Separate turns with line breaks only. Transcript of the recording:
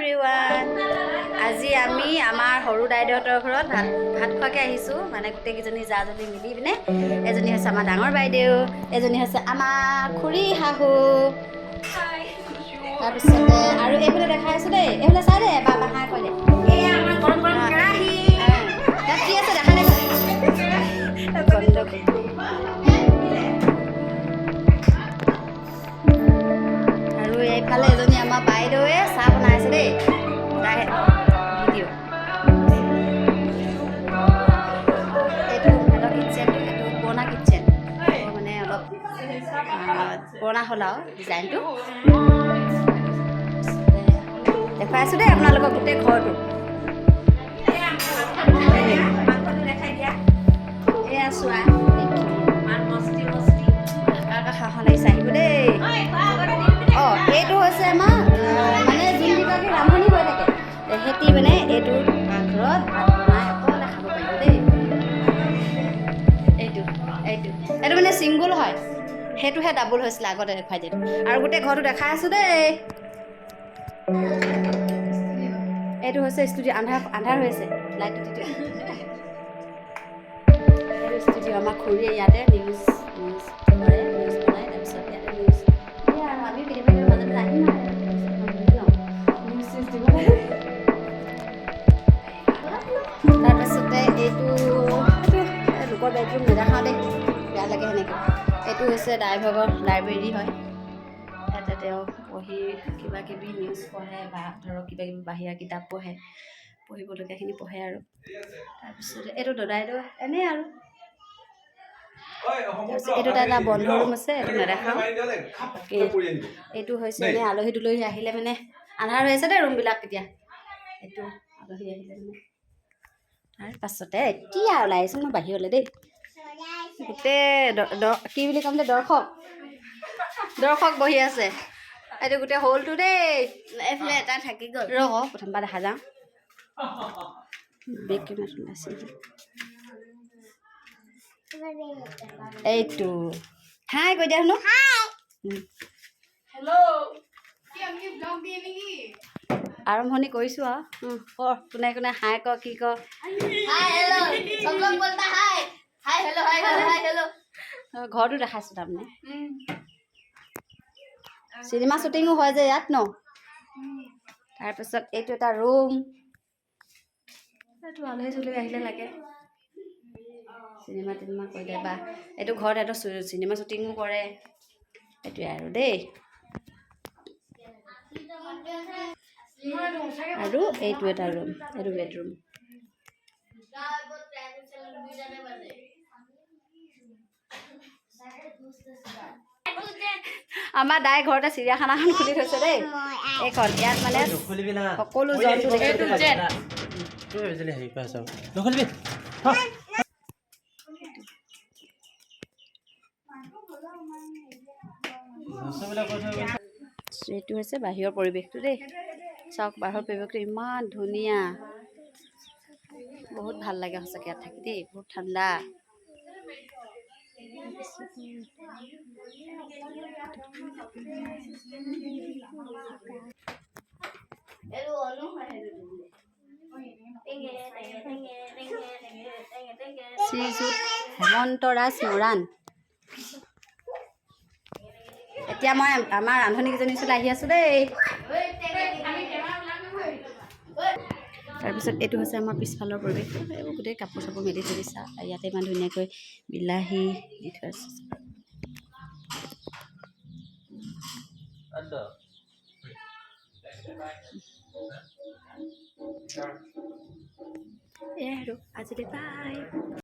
everyone আজি আমি আমাৰ সৰু দাইদেউহঁতৰ ঘৰত ভাত খোৱাকৈ আহিছোঁ মানে গোটেইকেইজনী জাজনী মিলি পিনে এজনী হৈছে আমাৰ ডাঙৰ বাইদেউ এজনী হৈছে আমাৰ খুৰী শাহু তাৰপিছতে আৰু এইফালে দেখাই আছোঁ দেই এইফালে চাই দে বাবা হাই কৈ দে এয়া আমাৰ গৰম গৰম কেৰাহী তাত কি আছে দেখা দে আৰু এইফালে এজনী আমাৰ বাইদেউৱে চাহ বনাইছে দেই তাই ভিডিঅ' এইটো সিহঁতৰ কিটচেনটো এইটো পুৰণা কিটচেন মানে অলপ পুৰণা হ'ল আৰু ডিজাইনটো দেখুৱাই আছোঁ দেই আপোনালোকক গোটেই ঘৰটো এয়া চোৱা খাওঁ লাগিছে আহিব দেই অঁ এইটো হৈছে আমাৰ মানে যোনকেইগৰাকী ৰান্ধনি হৈ থাকে তেহেঁতি মানে এইটো পাকঘৰত ভাত বনাই অকলে খাব পাৰিব দেই এইটো মানে ছিংগুল হয় সেইটোহে ডাবুল হৈছিলে আগতে দেখুৱাই দিলোঁ আৰু গোটেই ঘৰটো দেখাই আছোঁ দেই এইটো হৈছে ষ্টুডিঅ' আন্ধাৰ হৈ আছে লাইটটো দি দিওঁ এইটো ষ্টুডিঅ' আমাৰ খুৰীয়ে ইয়াতে নিউজ কৰে নিউজ বনাই তাৰপিছত ইয়াতে নিউজ দিয়ে আৰু আমি কেতিয়াবা মাজতে আহিম আৰু নিউজ চিউজ দিবলৈ তাৰপাছতে এইটো লোকৰ বেডৰুম নেদেখাওঁ দেই বেয়া লাগে সেনেকৈ এইটো হৈছে ড্ৰাইভাৰৰ লাইব্ৰেৰী হয় ইয়াতে তেওঁ পঢ়ি কিবা কিবি নিউজ পঢ়ে বা ধৰক কিবা কিবি বাহিৰা কিতাপ পঢ়িবলগীয়াখিনি পঢ়ে আৰু তাৰপিছতে এইটো দদাইদেউ এনেই আৰু তাৰপিছত এইটো এটা বন্ধ ৰুম আছে এইটো নেদেখাওঁ এইটো হৈছে এনেই আলহী দুলহী আহিলে মানে আন্ধাৰ হৈ আছে দেই ৰুমবিলাক এতিয়া এইটো আলহী আহিলে মানে তাৰপাছতে এতিয়া ওলাই আহিছোঁ মই বাহিৰলৈ দেই গোটেই কি বুলি ক'ম যে দৰ্শক বহি আছে এইটো গোটেই হলটো দেই এইফালে এটা থাকি গ'ল ৰ'ব প্ৰথমবাৰ দেখা যাওঁ বেগ কেমেৰাটো ওলাইছে এইটো হাই কৈ দিয়া শুনো আৰম্ভণি কৰিছোঁ আৰু কোনে কোনে হাই ক কি ক ঘৰটো দেখাইছোঁ তাৰমানে চিনেমা শ্বুটিঙো হয় যে ইয়াত ন তাৰপিছত এইটো এটা ৰুম এইটো আলহী চলহী আহিলে লাগে চিনেমা টিনেমা কৰিলে বা এইটো ঘৰত এটা চিনেমা শ্বুটিঙো কৰে সেইটোৱে আৰু দেই আৰু এইটো এটা ৰুম এইটো বেডৰুম আমাৰ দাই ঘৰতে চিৰিয়াখানাখন খুলি থৈছে দেই এইখন ইয়াত মানে সকলো জন্তু এইটো হৈছে বাহিৰৰ পৰিৱেশটো দেই চাওক বাহিৰৰ পৰিৱেশটো ইমান ধুনীয়া বহুত ভাল লাগে সঁচাকৈ ইয়াত থাকি দেই বহুত ঠাণ্ডা শ্ৰীযুত হেমন্তৰাজ মৰাণ এতিয়া মই আমাৰ ৰান্ধনীকেইজনীৰ ওচৰলৈ আহি আছোঁ দেই তাৰপিছত এইটো হৈছে আমাৰ পিছফালৰ পৰিৱেশ এইবোৰ গোটেই কাপোৰ চাপোৰ মেলি থৈ চা ইয়াতে ইমান ধুনীয়াকৈ বিলাহী দি থৈ আছে এয়াই আৰু আজিলৈ বাই